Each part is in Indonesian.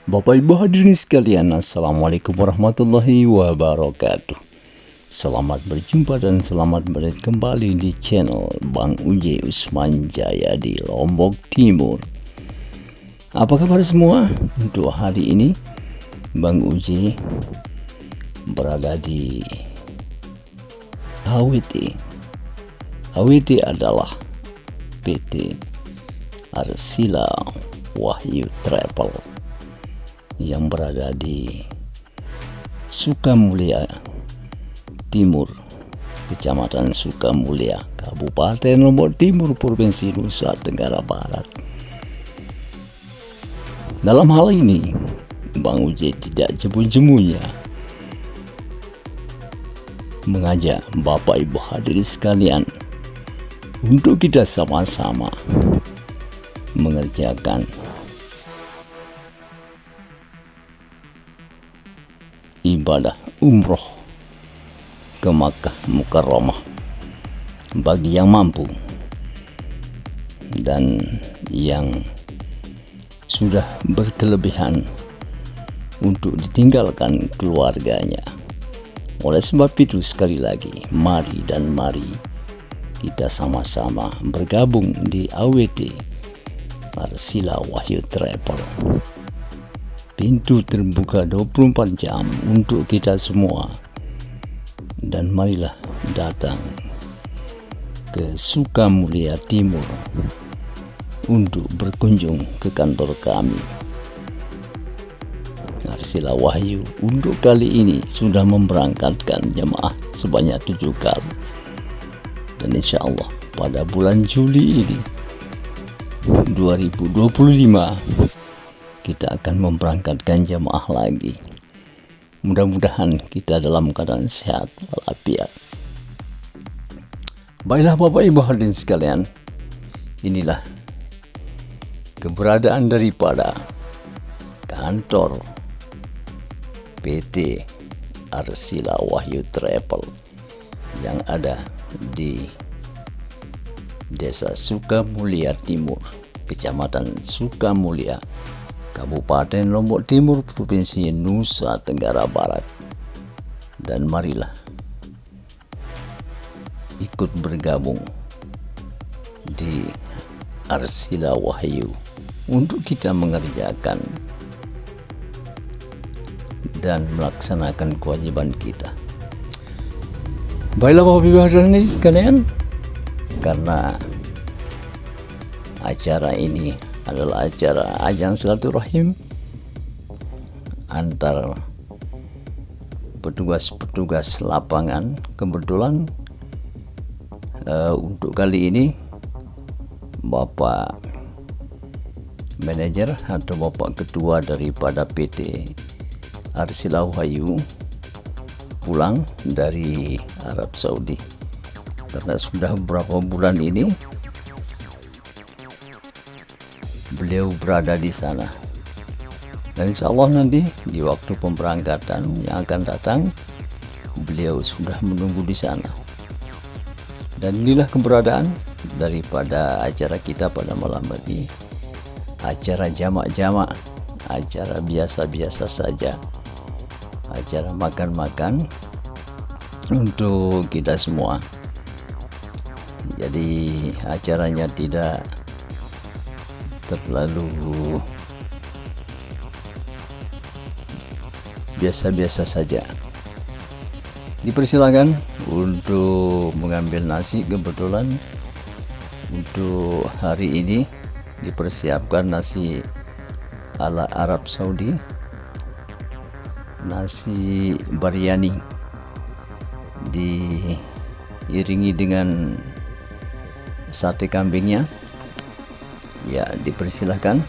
Bapak Ibu hadirin sekalian, Assalamualaikum warahmatullahi wabarakatuh. Selamat berjumpa dan selamat berada kembali di channel Bang Uji Usman Jaya di Lombok Timur. Apa kabar semua? Untuk hari ini Bang Uji berada di AWT. AWT adalah PT Arsila Wahyu Travel yang berada di Sukamulya Timur, Kecamatan Sukamulya, Kabupaten Lombok Timur, Provinsi Nusa Tenggara Barat. Dalam hal ini, Bang Uji tidak jemu-jemunya mengajak Bapak Ibu hadirin sekalian untuk kita sama-sama mengerjakan ibadah umroh ke Makkah Mukarramah bagi yang mampu dan yang sudah berkelebihan untuk ditinggalkan keluarganya. Oleh sebab itu, sekali lagi, mari kita sama-sama bergabung di AWT Arsila Wahyu Travel. Pintu terbuka 24 jam untuk kita semua. Dan marilah datang ke Sukamulya Timur untuk berkunjung ke kantor kami. Arsila Wahyu untuk kali ini sudah memberangkatkan jemaah sebanyak 7 kali. Dan insya Allah pada bulan Juli ini 2025 kita akan memberangkatkan jemaah lagi. Mudah-mudahan kita dalam keadaan sehat walafiat. Baiklah Bapak Ibu hadirin sekalian, inilah keberadaan daripada kantor PT Arsila Wahyu Travel yang ada di Desa Sukamulya Timur, Kecamatan Sukamulya, Kabupaten Lombok Timur, Provinsi Nusa Tenggara Barat. Dan marilah ikut bergabung di Arsila Wahyu untuk kita mengerjakan dan melaksanakan kewajiban kita. Baiklah Bapak Ibu hadirin sekalian, karena acara ini adalah acara ajang silaturahim antar petugas-petugas lapangan. Kebetulan untuk kali ini Bapak manajer atau Bapak ketua daripada PT Arsila Wahyu pulang dari Arab Saudi karena sudah beberapa bulan ini beliau berada di sana. Dan insya Allah nanti di waktu pemberangkatan yang akan datang, beliau sudah menunggu di sana. Dan inilah keberadaan daripada acara kita pada malam ini. Acara jamak-jamak, acara biasa-biasa saja, acara makan-makan untuk kita semua. Jadi acaranya tidak terlalu biasa-biasa saja. Dipersilakan untuk mengambil nasi. Kebetulan untuk hari ini dipersiapkan nasi ala Arab Saudi, nasi biryani diiringi dengan sate kambingnya. Ya, dipersilahkan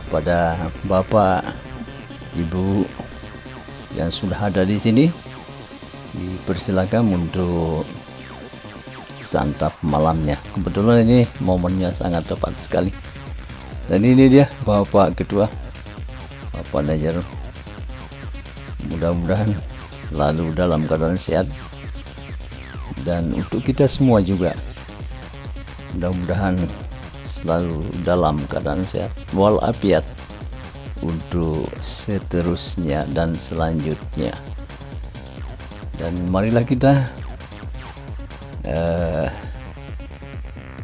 kepada Bapak Ibu yang sudah ada di sini, dipersilakan untuk santap malamnya. Kebetulan ini momennya sangat tepat sekali. Dan ini dia Bapak Ketua, Bapak Najar. Mudah-mudahan selalu dalam keadaan sehat. Dan untuk kita semua juga, mudah-mudahan selalu dalam keadaan sehat walafiat untuk seterusnya dan selanjutnya. Dan marilah kita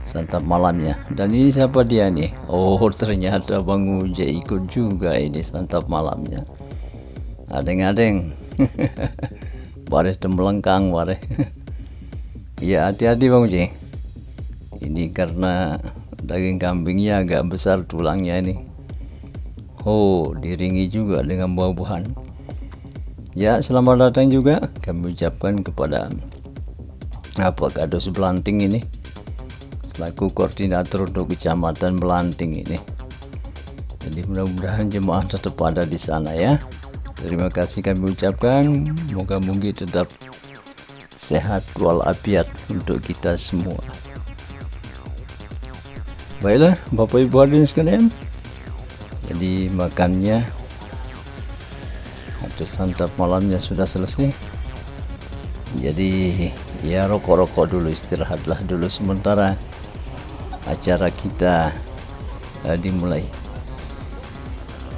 santap malamnya. Dan ini siapa dia nih? Oh, ternyata Bang Uje ikut juga ini santap malamnya. Adeng-adeng. Baris melengkang baris. Ya, hati-hati Bang Uje. Ini karena daging kambingnya agak besar tulangnya ini. Oh, diringi juga dengan buah-buahan. Ya, selamat datang juga kami ucapkan kepada Kadus Belanting ini, selaku koordinator untuk Kecamatan Belanting ini. Jadi mudah-mudahan jemaah tetap ada di sana ya. Terima kasih kami ucapkan. Moga-moga tetap sehat walafiat untuk kita semua. Baiklah Bapak Ibu hadirin sekalian, jadi makannya atau santap malamnya sudah selesai. Jadi ya rokok-rokok dulu, istirahatlah dulu sementara acara kita dimulai.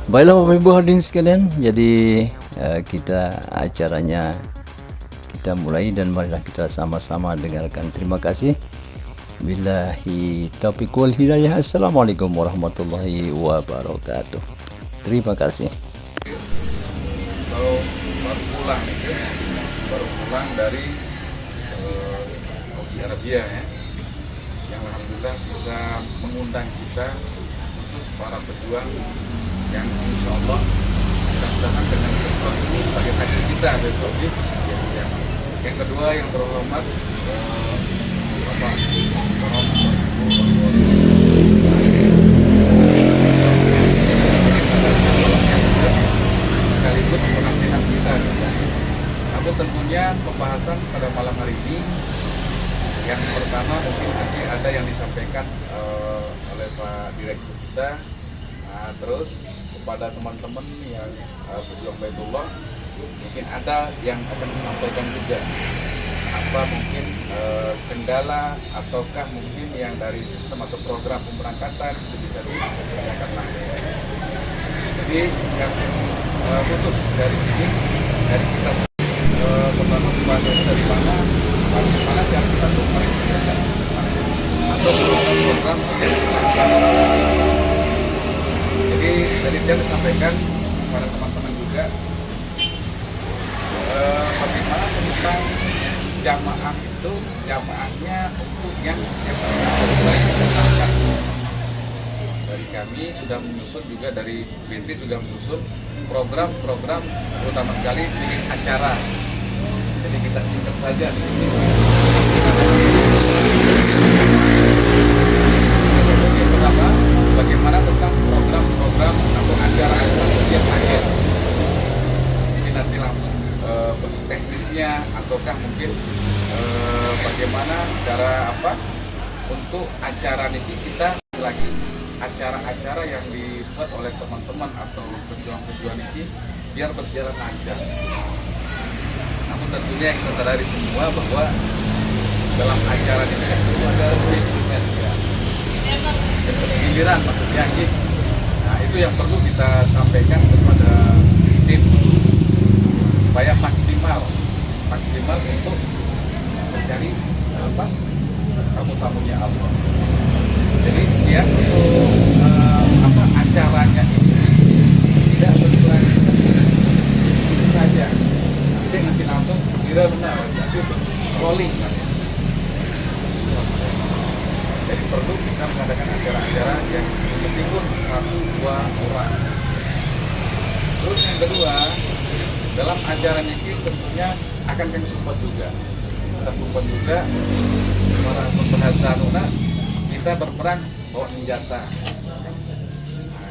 Baiklah Bapak Ibu hadirin sekalian, jadi acaranya kita mulai dan marilah kita sama-sama dengarkan. Terima kasih. Billahi taufiq wal hidayah. Assalamualaikum warahmatullahi wabarakatuh. Terima kasih. Baru pulang dari Saudi Arabia ya, yang alhamdulillah bisa mengundang kita khusus para pejuang yang insya Allah mudah-mudahan dengan umroh ini sebagai haji kita dari Saudi. Yang kedua yang terhormat Bapak sekaligus penasihat kita. Namun tentunya pembahasan pada malam hari ini yang pertama mungkin nanti ada yang disampaikan oleh Pak Direktur kita. Terus kepada teman-teman yang berjuang Baitullah mungkin ada yang akan disampaikan juga apa mungkin kendala ataukah mungkin yang dari sistem atau program pemberangkatan itu bisa ditanyakan langsung. Jadi yang khusus dari sini dari kita pertama pembahasannya dari mana, bagaimana cara kita untuk merekrutkan atau program jadi dari dia disampaikan kepada teman-teman juga bagaimana tentang jamaah itu jamaahnya untuk yang dari kami sudah menyusun juga dari BNT juga menyusun program-program terutama sekali bikin acara. Jadi kita singkat saja di sini. Yang pertama, bagaimana tentang program-program atau acara-acara setiap akhir. Mungkin nanti langsung teknisnya ataukah mungkin bagaimana cara apa untuk acara ini kita lagi acara-acara yang dibuat oleh teman-teman atau pejuang-pejuang ini biar berjalan lancar. Namun tentunya kita sadari semua bahwa dalam acara ini kan perlu ada segmen ya, giliran maksudnya gitu. Nah itu yang perlu kita sampaikan kepada tim supaya maksimal untuk mencari tamu-tamunya Allah. Jadi setiap untuk acaranya ini tidak berkelanjutan itu saja. Nanti ngasih langsung kira benar, tapi rolling kan. Jadi perlu kita mengadakan acara-acara yang meskipun 1-2 orang. Terus yang kedua, dalam acara ini tentunya akan kami support juga. Kita support juga para pembahasan kita berperan bawa senjata.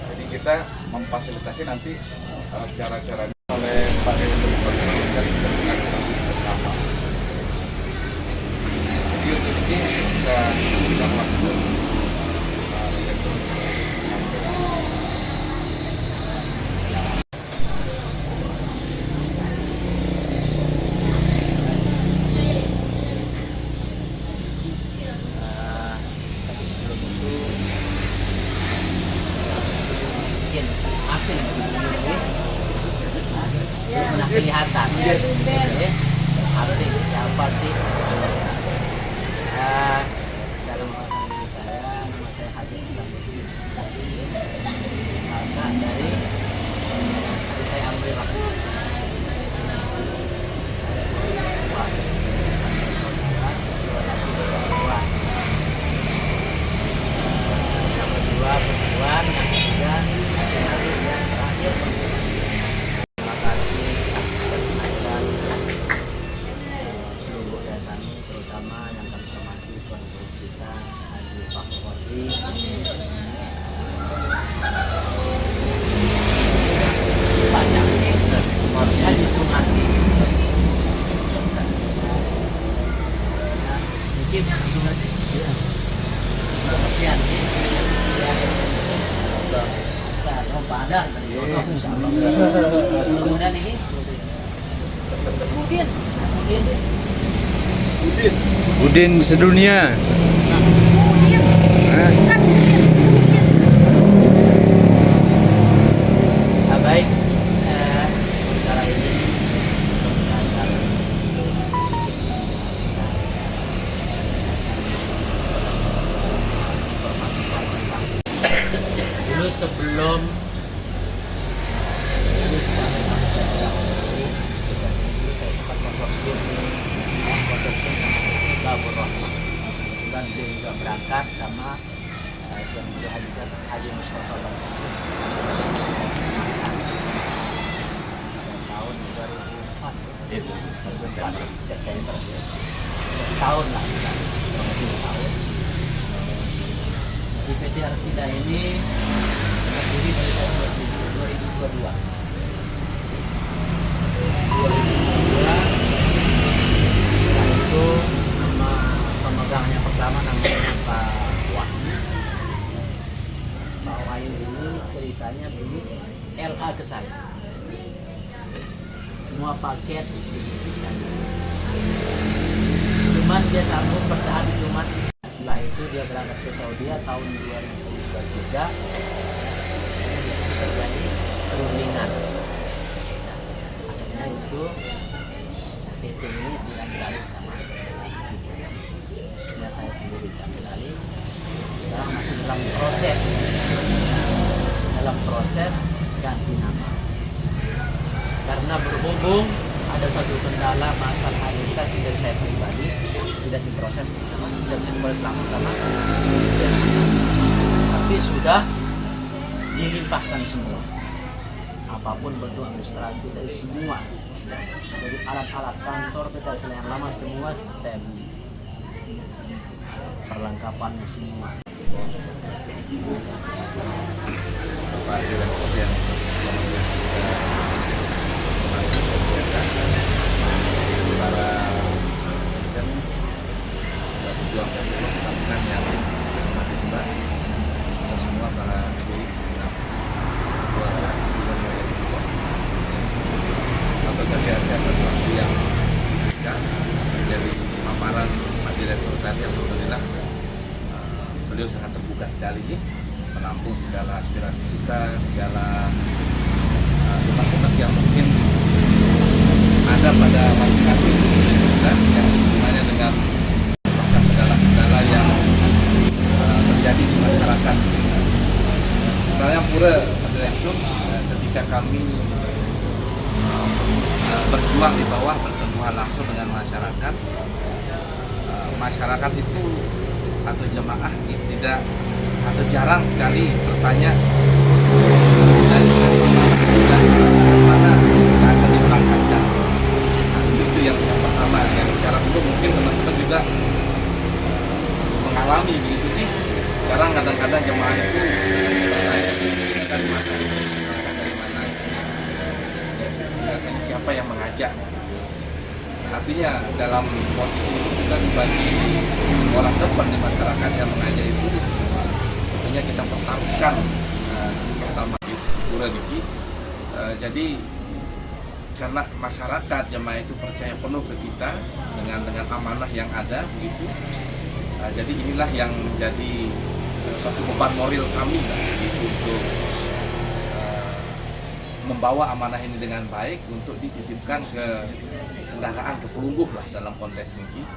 Jadi kita memfasilitasi nanti cara-cara oleh Pak Direktur dari kita bersama. Jadi untuk ini kita berikan waktu Pak Direktur. mungkin asing begini, mana kelihatan. Asing siapa sih? Dalam orang diri saya, nama saya Haji Hasanuddin. Kakak dari adik saya Amrullah. Perempuan, yang ketiga, yang terakhir. Terima kasih atas kehadiran Ibu Dasani, terutama yang kami hormati Tuan Guru kita Haji Pak Khozi. Banyak Haji Sumati. Mungkin sekian asal padang dari Yono insyaallah. Kemudian ini Udin sedunia. Baik, sementara ini saya dulu sebelum saya sempat konsorsium Babur Rahmah. Kebetulan beliau juga berangkat sama Tuan Guru Haji Mustafa tahun 2004 itu September, setahun lah, setahun. Di PT Arsida ini terdiri dari tahun 2022. Setelah itu nama pemegangnya pertama namanya Pak Wahyu. Pak Wahyu ini ceritanya beli LA ke saya. Semua paket diberikan. Cuman dia sanggup bertahan cuma. Setelah itu dia berangkat ke Saudi tahun 2023. Di situ terjadi perundingan. Akhirnya itu PT ini diambil alih sama maksudnya saya sendiri diambil alih. Sekarang masih dalam proses ganti nama. Karena berhubung ada satu kendala masalah administrasi dari saya pribadi tidak diproses, tidak boleh sama tapi sudah dilimpahkan semua, apapun bentuk administrasi dari semua, dari alat-alat kantor kita yang lama semua saya beli, perlengkapannya semua. Bapak Direktur yang para dan pejuang dan perempuan yang mati mbak, kita semua para ibu segenap keluarga atau dari atas waktu yang singkat dari paparan Pak Direktur tadi, alhamdulillah beliau sangat terbuka sekali menampung segala aspirasi kita, segala unek-unek yang mungkin ada pada masing-masing dan yang hubungannya dengan kendala-kendala yang terjadi di masyarakat. Sebenarnya pura Direktur ketika kami berjuang di bawah bersentuhan langsung dengan masyarakat, masyarakat itu atau jemaah tidak atau jarang sekali bertanya dari mana kita akan diberangkatkan. Itu yang pertama, yang secara umum mungkin teman-teman juga mengalami begitu sih. Sekarang kadang-kadang jemaah itu bertanya dari mana, biasanya siapa yang mengajak. Artinya dalam posisi itu kita sebagai orang depan di masyarakat yang mengajak itu tentunya kita pertaruhkan pertama di Pura Diki. Jadi karena masyarakat jemaah itu percaya penuh ke kita dengan amanah yang ada begitu. Jadi inilah yang menjadi suatu beban moral kami begitu untuk membawa amanah ini dengan baik untuk dititipkan ke kendaraan, ke pelungguh lah dalam konteks ini.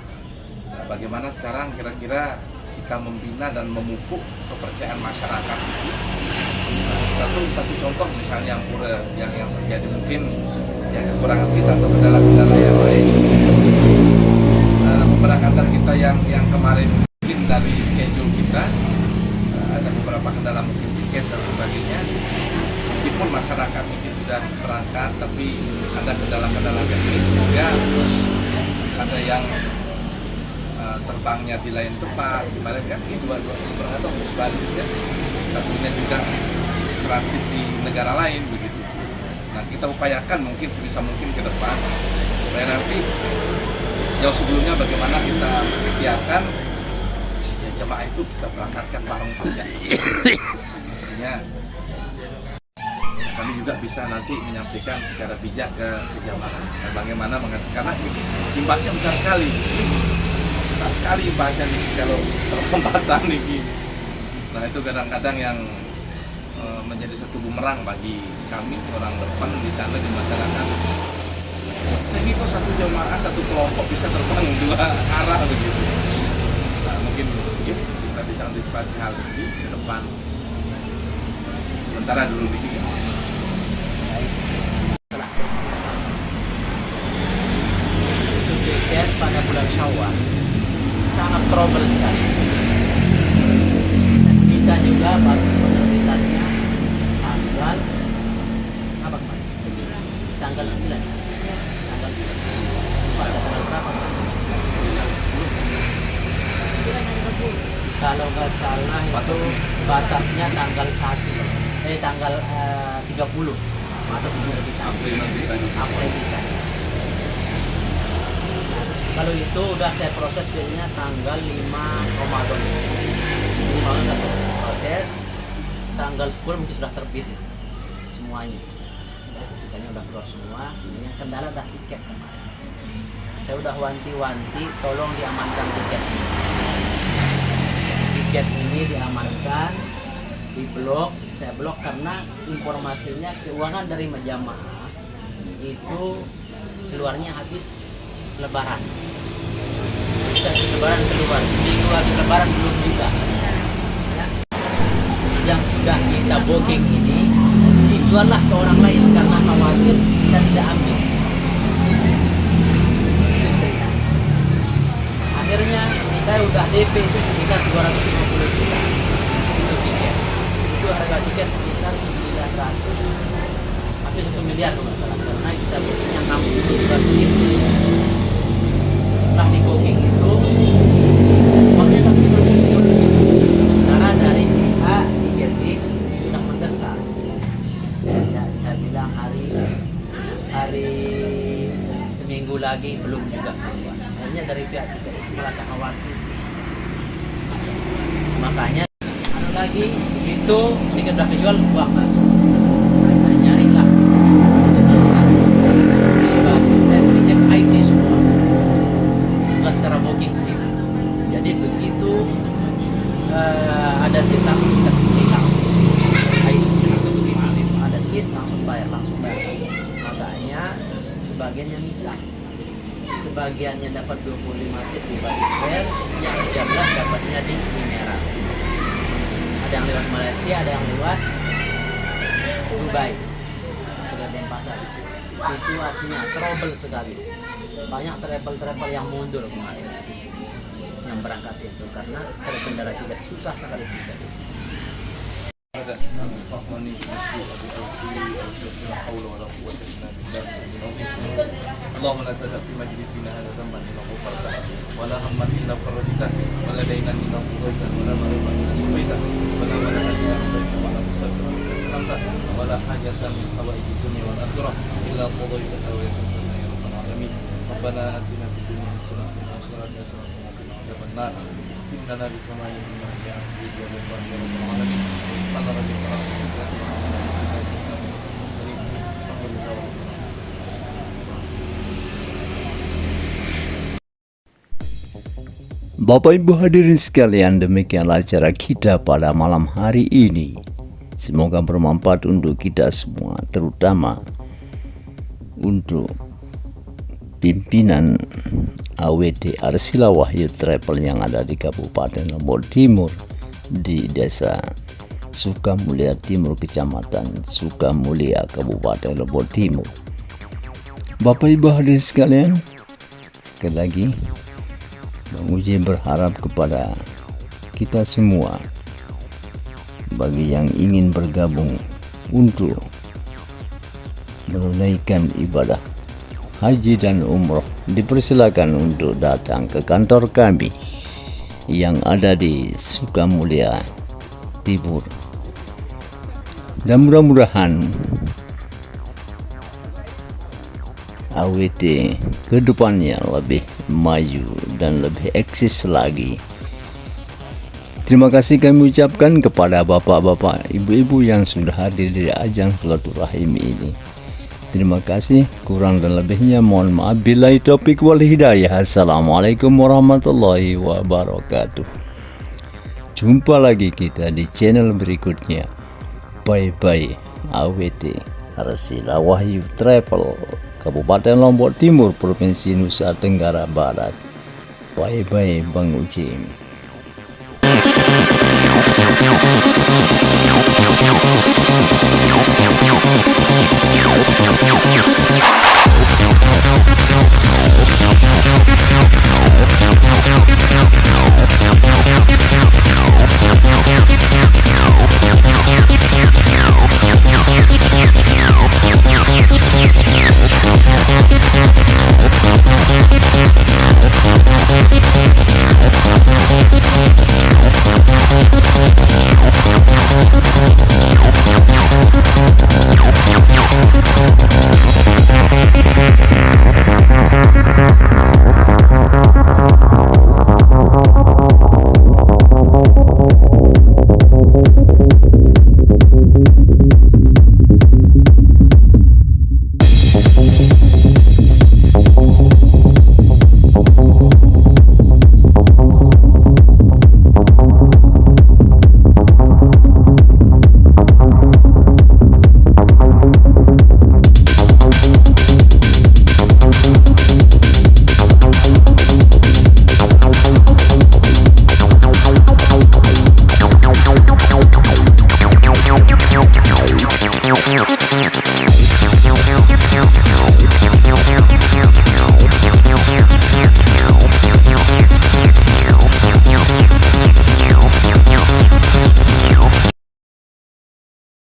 Nah, bagaimana sekarang kira-kira kita membina dan memupuk kepercayaan masyarakat ini. Satu contoh misalnya yang terjadi mungkin ya kekurangan kita atau kendala-kendala yang lain. Pemberangkatan kita yang kemarin mungkin dari schedule kita ada beberapa kendala mungkin tiket dan sebagainya. Meskipun masyarakat ini sudah berangkat, tapi ada kendala-kendala teknis sehingga ada yang terbangnya di lain tempat. Kemarin kan ini dua berangkat di Bali ya, satunya juga transit di negara lain begitu. Nah, kita upayakan mungkin sebisa mungkin ke depan supaya nanti jauh sebelumnya bagaimana kita ikhtiarkan ya jemaah itu kita berangkatkan bareng saja. Artinya kami juga bisa nanti menyampaikan secara bijak ke jemaah bagaimana karena imbasnya besar sekali imbasnya nih kalau perempatan nih. Nah, itu kadang-kadang yang menjadi satu bumerang bagi kami orang depan di sana di masyarakat. Ini kok satu jemaah satu kelompok bisa terbang dua arah begitu. Nah, mungkin yuk kita bisa antisipasi hal ini ke depan. Sementara dulu begini. Untuk tiket pada bulan Syawal sangat trouble sekali. Dan bisa juga baru penerbitannya tanggal apa kemarin? Tanggal 9. Tanggal 9. Pada tanggal berapa? Kalau nggak salah itu batasnya tanggal 1. Tanggal 30. Batas penerbitan. April bisa. Kalau itu udah saya proses biasanya tanggal 5 Ramadan. Kalau udah saya proses tanggal 10 mungkin sudah terbit semuanya. Misalnya udah keluar semua. Yang kendala dah tiket kemarin. Saya udah wanti-wanti tolong diamankan tiket ini. Tiket ini diamankan, diblok. Saya blok karena informasinya keuangan dari jamaah itu keluarnya habis Lebaran. Lebaran keluar seminggu lagi Lebaran belum juga. Yang sudah kita booking ini dijuallah ke orang lain karena khawatir kita tidak ambil. Akhirnya saya udah DP itu sekitar 250 juta untuk tiket. Itu harga tiket sekitar 900 hampir 1 miliar kalau nggak salah karena kita bookingnya 60 juta tiket. Setelah di booking itu uangnya tak muncul. Sementara dari pihak tiketing sudah mendesak. Saya bilang hari seminggu lagi belum juga. Akhirnya dari pihak tiketing merasa khawatir. Makanya lagi begitu tiket udah kejual uang masuk. Saya nyarilah FID semua. Secara booking seat. Jadi begitu ada seat langsung kita pilih langsung. Ada seat langsung bayar. Makanya sebagiannya misah. Sebagiannya dapat 25 seat di Bali Fair, yang 13 dapatnya di Merah. Ada yang lewat Malaysia, ada yang lewat Dubai. Ada Denpasar. Situasinya trouble sekali. Banyak travel yang mundur kemarin yang berangkat itu karena terkendala tiket susah sekali tiket. اللهم لا تدع في مجلسنا هذا ذنبا الا غفرته ولا هما الا فرجته ولا دينا الا قضيته ولا مريضا الا شفيته ولا ولدا الا رضيته ولا مسافرا الا سلمته ولا حاجة من حوائج الدنيا والاخره الا قضيتها ويسرتها يا رب العالمين. ربنا اتنا في الدنيا حسنه وفي الاخره حسنه وقنا عذاب النار. اننا بكما يمنا سيعزيز يا رب العالمين. قال رجل Bapak Ibu hadirin sekalian, demikianlah acara kita pada malam hari ini. Semoga bermanfaat untuk kita semua, terutama untuk pimpinan AWT Arsila Wahyu Travel yang ada di Kabupaten Lombok Timur, di Desa Sukamulia Timur, Kecamatan Sukamulia, Kabupaten Lombok Timur. Bapak Ibu hadirin sekalian, sekali lagi Bang Uji berharap kepada kita semua, bagi yang ingin bergabung untuk menunaikan ibadah haji dan umroh, dipersilakan untuk datang ke kantor kami yang ada di Sukamulia Timur. Dan mudah-mudahan AWT kedepannya lebih maju dan lebih eksis lagi. Terima kasih kami ucapkan kepada bapak-bapak, ibu-ibu yang sudah hadir di ajang silaturahim ini. Terima kasih, kurang dan lebihnya mohon maaf. Billahi taufiq wal hidayah. Assalamualaikum warahmatullahi wabarakatuh. Jumpa lagi kita di channel berikutnya. Bye-bye AWT Arsila Wahyu Travel, Kabupaten Lombok Timur, Provinsi Nusa Tenggara Barat. Bye-bye Bang Ucim.